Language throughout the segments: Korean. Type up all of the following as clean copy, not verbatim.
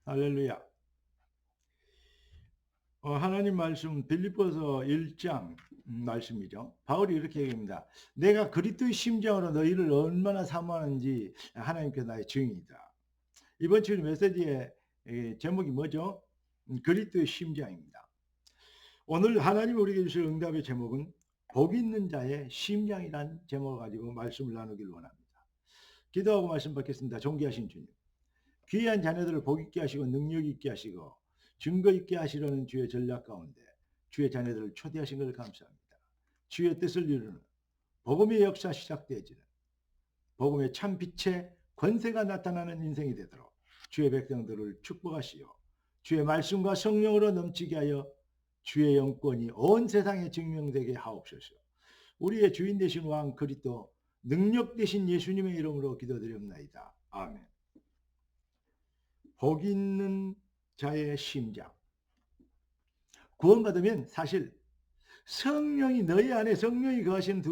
할렐루야. 하나님 말씀 빌립보서 1장 말씀이죠. 바울이 이렇게 얘기합니다. 내가 그리스도의 심장으로 너희를 얼마나 사모하는지 하나님께서 나의 증인이다. 이번 주 메시지의 제목이 뭐죠? 그리스도의 심장입니다. 오늘 하나님 우리에게 주실 응답의 제목은 복 있는 자의 심장이란 제목을 가지고 말씀을 나누길 원합니다. 기도하고 말씀 받겠습니다. 존귀하신 주님, 귀한 자녀들을 복 있게 하시고 능력 있게 하시고 증거 있게 하시려는 주의 전략 가운데 주의 자녀들을 초대하신 것을 감사합니다. 주의 뜻을 이루는 복음의 역사 시작되어지는 복음의 참빛의 권세가 나타나는 인생이 되도록 주의 백성들을 축복하시오. 주의 말씀과 성령으로 넘치게 하여 주의 영권이 온 세상에 증명되게 하옵소서. 우리의 주인 되신 왕 그리스도 능력 되신 예수님의 이름으로 기도드립니다. 아멘. 복 있는 자의 심장. 구원받으면 사실 성령이 너희 안에 성령이 거하시는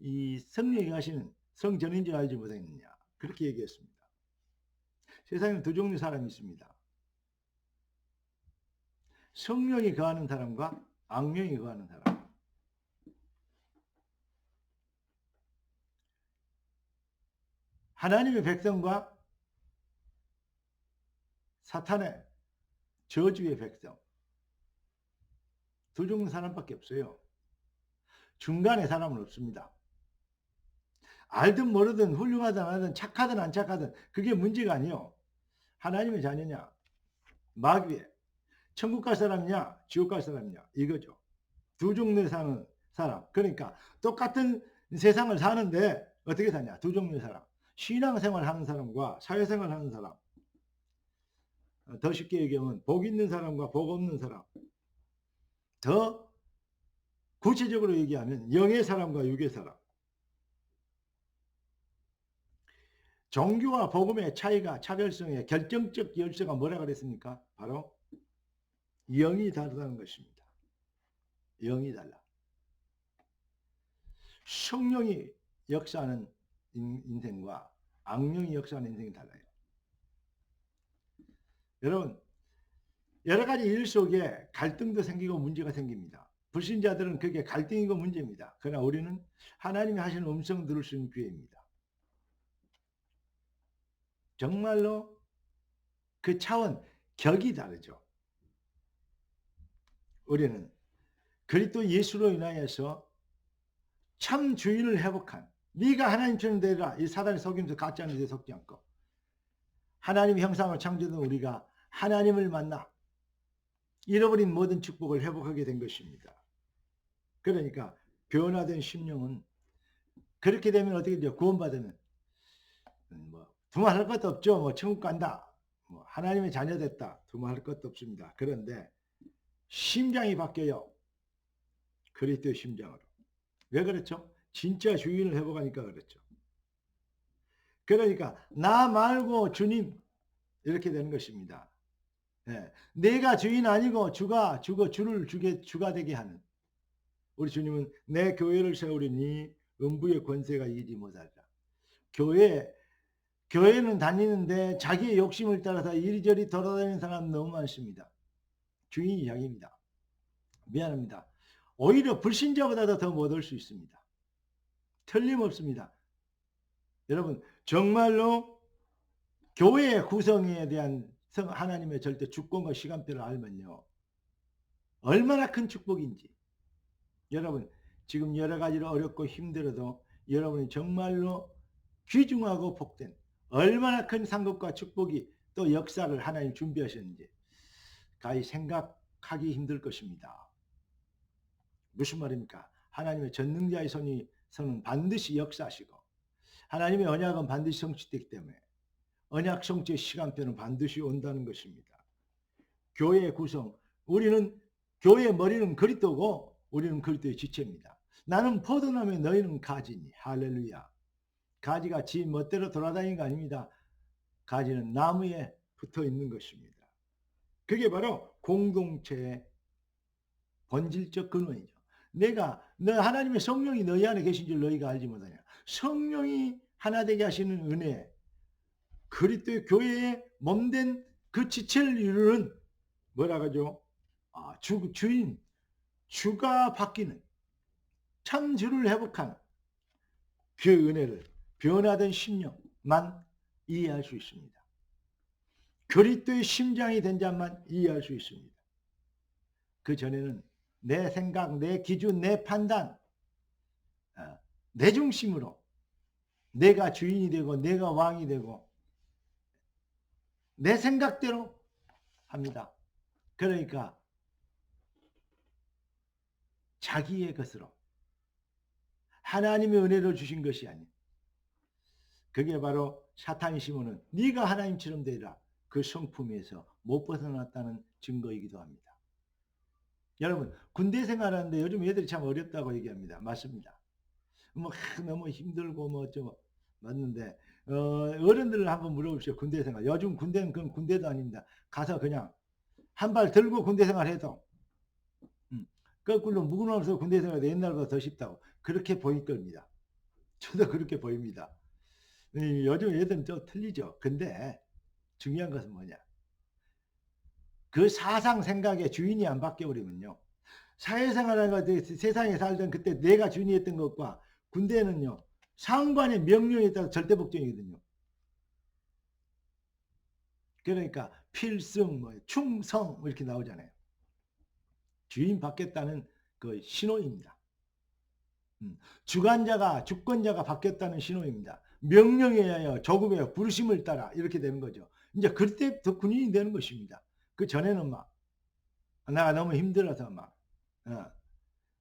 이 성령이 거하시는 성전인 줄 알지 못했느냐, 그렇게 얘기했습니다. 세상에 두 종류 사람이 있습니다. 성령이 거하는 사람과 악령이 거하는 사람. 하나님의 백성과 사탄의 저주의 백성. 두 종류 사람밖에 없어요. 중간에 사람은 없습니다. 알든 모르든 훌륭하든 안 하든 착하든 안 착하든 그게 문제가 아니요. 하나님의 자녀냐, 마귀의 천국 갈 사람이냐, 지옥 갈 사람이냐, 이거죠. 두 종류의 사는 사람. 그러니까 똑같은 세상을 사는데 어떻게 사냐? 두 종류의 사람. 신앙생활 하는 사람과 사회생활 하는 사람. 더 쉽게 얘기하면 복 있는 사람과 복 없는 사람. 더 구체적으로 얘기하면 영의 사람과 육의 사람. 종교와 복음의 차이가, 차별성의 결정적 열쇠가 뭐라 그랬습니까? 바로 영이 다르다는 것입니다. 영이 달라. 성령이 역사하는 인생과 악령이 역사하는 인생이 달라요. 여러분, 여러 가지 일 속에 갈등도 생기고 문제가 생깁니다. 불신자들은 그게 갈등이고 문제입니다. 그러나 우리는 하나님이 하시는 음성 들을 수 있는 기회입니다. 정말로 그 차원, 격이 다르죠. 우리는 그리스도 예수로 인하여서 참 주인을 회복한, 네가 하나님처럼 되라, 이 사단의 속임수 가짜는 데 속지 않고 하나님의 형상으로 창조된 우리가 하나님을 만나 잃어버린 모든 축복을 회복하게 된 것입니다. 그러니까 변화된 심령은 그렇게 되면 어떻게 되죠? 구원받으면 두말할 것도 없죠. 천국 간다, 하나님의 자녀 됐다, 두말할 것도 없습니다. 그런데 심장이 바뀌어요. 그리스도의 심장으로. 왜 그렇죠? 진짜 주인을 회복하니까 그렇죠. 그러니까 나 말고 주님, 이렇게 되는 것입니다. 네. 내가 주인 아니고 주가 되게 하는 우리 주님은 내 교회를 세우리니 음부의 권세가 이기지 못하리라. 교회는 다니는데 자기의 욕심을 따라서 이리저리 돌아다니는 사람 너무 많습니다. 주인이 자기입니다. 미안합니다. 오히려 불신자보다도 더 못 올 수 있습니다. 틀림없습니다. 여러분, 정말로 교회의 구성에 대한 하나님의 절대 주권과 시간표를 알면요, 얼마나 큰 축복인지. 여러분, 지금 여러 가지로 어렵고 힘들어도 여러분이 정말로 귀중하고 복된 얼마나 큰 상급과 축복이 또 역사를 하나님 준비하셨는지 가히 생각하기 힘들 것입니다. 무슨 말입니까? 하나님의 전능자의 손은 반드시 역사하시고 하나님의 언약은 반드시 성취되기 때문에 언약 성취의 시간표는 반드시 온다는 것입니다. 교회의 구성, 우리는 교회의 머리는 그리스도고 우리는 그리스도의 지체입니다. 나는 포도나무에 너희는 가지니. 할렐루야. 가지가 지 멋대로 돌아다니는 거 아닙니다. 가지는 나무에 붙어 있는 것입니다. 그게 바로 공동체의 본질적 근원이죠. 하나님의 성령이 너희 안에 계신 줄 너희가 알지 못하냐. 성령이 하나 되게 하시는 은혜, 그리스도의 교회의 몸된 그 지체를 이루는 뭐라 그러죠? 주인, 주가 바뀌는 참 주를 회복한 그 은혜를 변화된 심령만 이해할 수 있습니다. 그리스도의 심장이 된 자만 이해할 수 있습니다. 그 전에는 내 생각, 내 기준, 내 판단, 내 중심으로 내가 주인이 되고 내가 왕이 되고 내 생각대로 합니다. 그러니까 자기의 것으로 하나님의 은혜를 주신 것이 아니에요. 그게 바로 사탄이 심어는 네가 하나님처럼 되리라 그 성품에서 못 벗어났다는 증거이기도 합니다. 여러분 군대 생활하는데 요즘 애들이 참 어렵다고 얘기합니다. 맞습니다. 뭐 너무 힘들고 뭐 어쩌고 맞는데 어른들을 한번 물어보십시오. 군대 생활. 요즘 군대는 그건 군대도 아닙니다. 가서 그냥 한 발 들고 군대 생활해도 거꾸로 묵은없어 군대 생활 옛날보다 더 쉽다고 그렇게 보일 겁니다. 저도 그렇게 보입니다. 요즘 애들은 좀 틀리죠. 근데 중요한 것은 뭐냐? 그 사상 생각의 주인이 안 바뀌어버리면요. 사회생활을 세상에 살던 그때 내가 주인이었던 것과 군대는요. 상관의 명령에 따라 절대 복종이거든요. 그러니까 필승, 충성 이렇게 나오잖아요. 주인 바뀌었다는 그 신호입니다. 주권자가 바뀌었다는 신호입니다. 명령에 의하여 조금의 부르심을 따라 이렇게 되는 거죠. 이제 그때부터 군인이 되는 것입니다. 그 전에는 막 내가 너무 힘들어서 막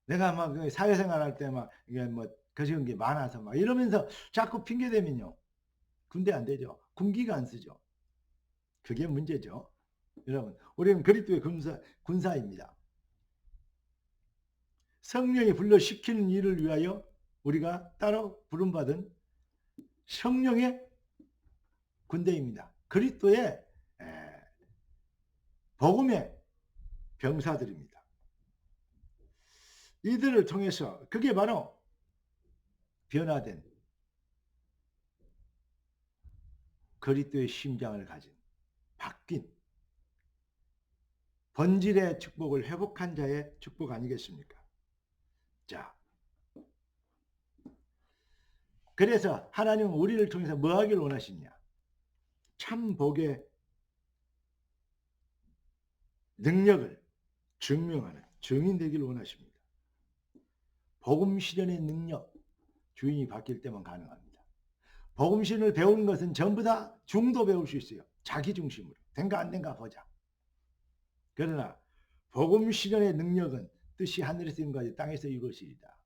내가 막 사회생활 할 때 막 이게 뭐 거시는 게 많아서 막 이러면서 자꾸 핑계 대면요 군대 안 되죠. 군기가 안 쓰죠. 그게 문제죠. 여러분 우리는 그리스도의 군사입니다. 성령이 불러 시키는 일을 위하여 우리가 따로 부름받은 성령의 군대입니다. 그리스도의 복음의 병사들입니다. 이들을 통해서 그게 바로 변화된 그리스도의 심장을 가진 바뀐 본질의 축복을 회복한 자의 축복 아니겠습니까? 자, 그래서 하나님은 우리를 통해서 뭐 하길 원하시냐? 참 복의 능력을 증명하는 증인 되기를 원하십니다. 복음 실현의 능력, 주인이 바뀔 때만 가능합니다. 복음 실현을 배우는 것은 전부 다 중도 배울 수 있어요. 자기 중심으로. 된가 안 된가 보자. 그러나 복음 실현의 능력은 뜻이 하늘에서 이룬 것이 땅에서 이루어지리다.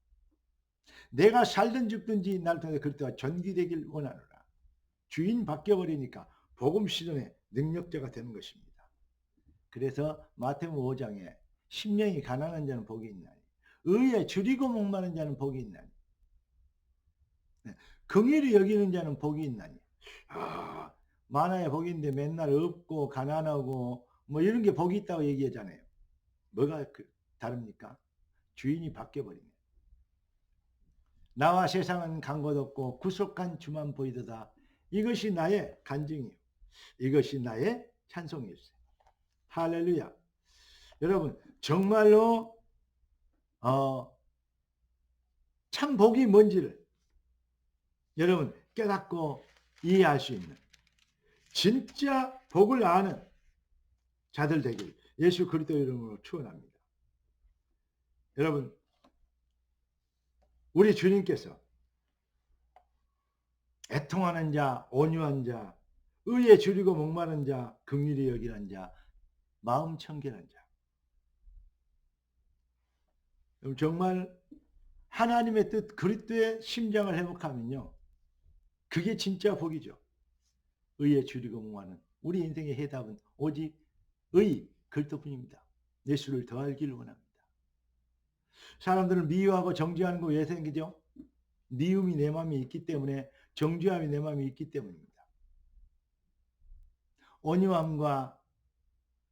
내가 살든 죽든지 날 통해 그리스도가 전기되길 원하노라. 주인 바뀌어버리니까 복음 실현의 능력자가 되는 것입니다. 그래서 마태복음 5장에 심령이 가난한 자는 복이 있나니 의에 줄이고 목마른 자는 복이 있나니 긍휼히 여기는 자는 복이 있나니 만화의 복이 있는데 맨날 없고 가난하고 뭐 이런 게 복이 있다고 얘기하잖아요. 뭐가 다릅니까? 주인이 바뀌어버리네. 나와 세상은 간 것 없고 구속한 주만 보이도다. 이것이 나의 간증이요. 이것이 나의 찬송이었어요. 할렐루야. 여러분 정말로 참 복이 뭔지를 여러분 깨닫고 이해할 수 있는 진짜 복을 아는 자들 되길 예수 그리스도 이름으로 축원합니다. 여러분 우리 주님께서 애통하는 자, 온유한 자, 의에 줄이고 목마른 자, 긍휼히 여기는 자, 마음 청결한 자. 정말 하나님의 뜻 그리스도의 심장을 회복하면요. 그게 진짜 복이죠. 의에 줄이고 목마른 우리 인생의 해답은 오직 의 그리스도뿐입니다. 예수를 더 알기를 원합니다. 사람들은 미워하고 정죄하는 거 왜 생기죠? 미움이 내 마음에 있기 때문에 정죄함이 내 마음에 있기 때문입니다. 온유함과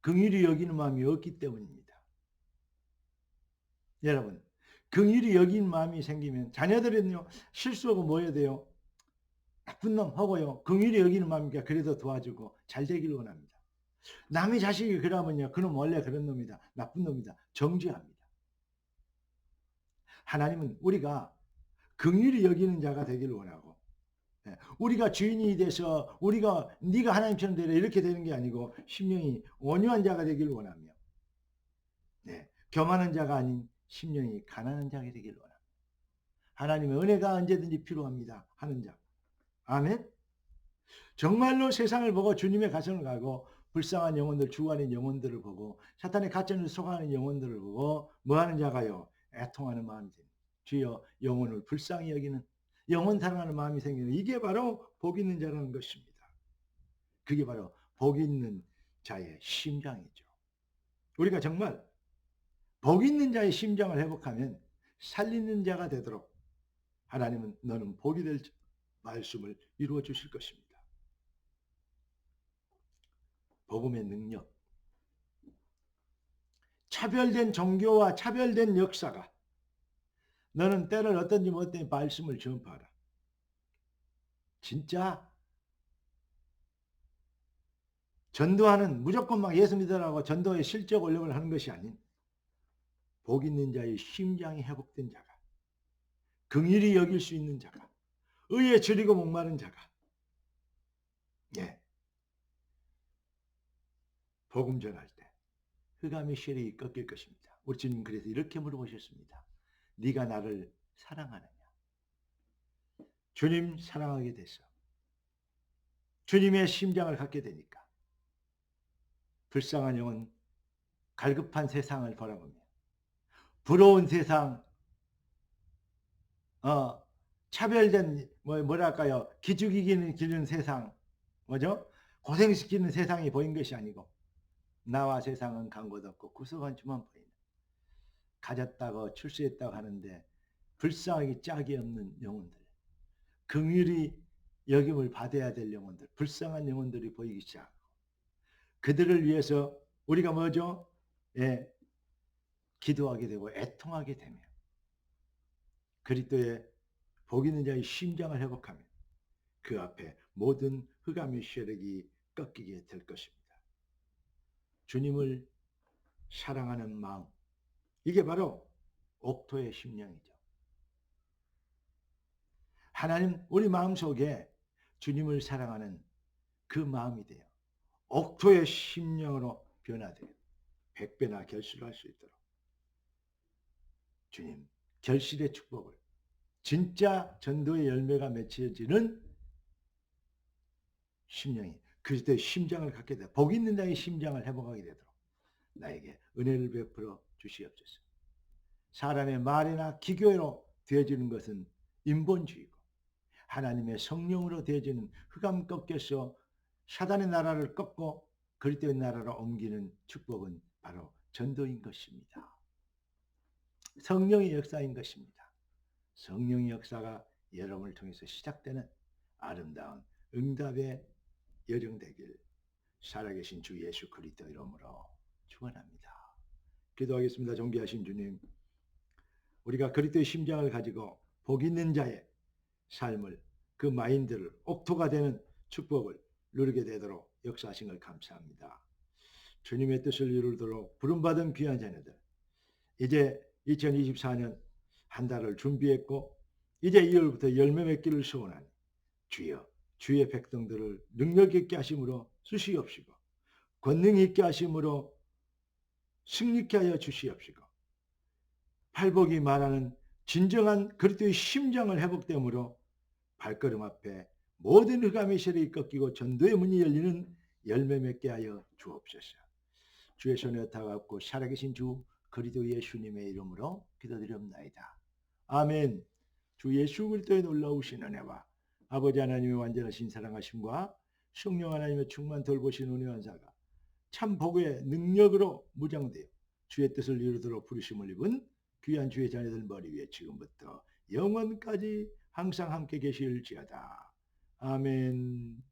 긍휼히 여기는 마음이 없기 때문입니다. 여러분 긍휼히 여기는 마음이 생기면 자녀들은요 실수하고 뭐 해야 돼요? 나쁜 놈 하고요 긍휼히 여기는 마음이니까 그래도 도와주고 잘 되기를 원합니다. 남의 자식이 그러면요, 그놈 원래 그런 놈이다, 나쁜 놈이다, 정죄합니다. 하나님은 우리가 긍휼히 여기는 자가 되기를 원하고, 우리가 주인이 돼서 우리가 네가 하나님처럼 되라 이렇게 되는 게 아니고 심령이 온유한 자가 되기를 원하며, 교만한 자가 아닌 심령이 가난한 자가 되기를 원합니다. 하나님의 은혜가 언제든지 필요합니다 하는 자. 아멘. 정말로 세상을 보고 주님의 가정을 가고 불쌍한 영혼들, 주관인 영혼들을 보고 사탄의 가짜를 속아가는 영혼들을 보고 뭐하는 자가요? 애통하는 마음이 됩니다. 주여 영혼을 불쌍히 여기는, 영혼 사랑하는 마음이 생기는, 이게 바로 복 있는 자라는 것입니다. 그게 바로 복 있는 자의 심장이죠. 우리가 정말 복 있는 자의 심장을 회복하면 살리는 자가 되도록 하나님은 너는 복이 될 말씀을 이루어 주실 것입니다. 복음의 능력, 차별된 종교와 차별된 역사가, 너는 때를 어떤지 못된 말씀을 전파하라. 진짜 전도하는, 무조건 막 예수 믿으라고 전도의 실적 올력을 하는 것이 아닌 복 있는 자의 심장이 회복된 자가, 긍휼히 여길 수 있는 자가, 의에 줄이고 목마른 자가, 복음 전할 때 흑암의 세력이 꺾일 것입니다. 우리 주님 그래서 이렇게 물어보셨습니다. 네가 나를 사랑하느냐? 주님 사랑하게 돼서 주님의 심장을 갖게 되니까 불쌍한 영혼, 갈급한 세상을 바라보며 부러운 세상, 차별된 뭐랄까요, 기죽이기는 기는 세상, 뭐죠? 고생시키는 세상이 보인 것이 아니고 나와 세상은 간 곳 없고 구석한 주만 보이는, 가졌다고 출세했다고 하는데 불쌍하기 짝이 없는 영혼들, 긍휼히 여김을 받아야 될 영혼들, 불쌍한 영혼들이 보이기 시작하고 그들을 위해서 우리가 뭐죠? 기도하게 되고 애통하게 되며 그리스도의 복 있는 자의 심장을 회복하면 그 앞에 모든 흑암의 세력이 꺾이게 될 것입니다. 주님을 사랑하는 마음, 이게 바로 옥토의 심령이죠. 하나님 우리 마음속에 주님을 사랑하는 그 마음이 돼요. 옥토의 심령으로 변화돼요. 100배나 결실을 할 수 있도록 주님 결실의 축복을, 진짜 전도의 열매가 맺혀지는 심령이 그리스도의 심장을 갖게 돼 복 있는 자의 심장을 회복하게 되도록 나에게 은혜를 베풀어 주시옵소서. 사람의 말이나 기교로 되어지는 것은 인본주의고 하나님의 성령으로 되어지는 흑암 꺾여서 사단의 나라를 꺾고 그리스도의 나라로 옮기는 축복은 바로 전도인 것입니다. 성령의 역사인 것입니다. 성령의 역사가 여러분을 통해서 시작되는 아름다운 응답의 여정 되길 살아계신 주 예수 그리스도 이름으로 축원합니다. 기도하겠습니다. 존귀하신 주님, 우리가 그리스도의 심장을 가지고 복 있는 자의 삶을, 그 마인드를, 옥토가 되는 축복을 누리게 되도록 역사하신 걸 감사합니다. 주님의 뜻을 이루도록 부름받은 귀한 자녀들, 이제 2024년 한 달을 준비했고 이제 2월부터 열매 맺기를 소원하니 주여 주의 백성들을 능력 있게 하심으로 쓰시옵시고 권능 있게 하심으로 승리케 하여 주시옵시고 팔복이 말하는 진정한 그리스도의 심장을 회복됨으로 발걸음 앞에 모든 흑암의 세력이 꺾이고 전도의 문이 열리는 열매 맺게 하여 주옵소서. 주의 손에 다가왔고 살아계신 주 그리스도 예수님의 이름으로 기도드리옵나이다. 아멘. 주 예수 그리스도의 놀라우신 은혜와 아버지 하나님의 완전하신 사랑하심과 성령 하나님의 충만 돌보신 은혜와 은사가 참 복의 능력으로 무장되어 주의 뜻을 이루도록 부르심을 입은 귀한 주의 자녀들 머리 위에 지금부터 영원까지 항상 함께 계실지어다. 아멘.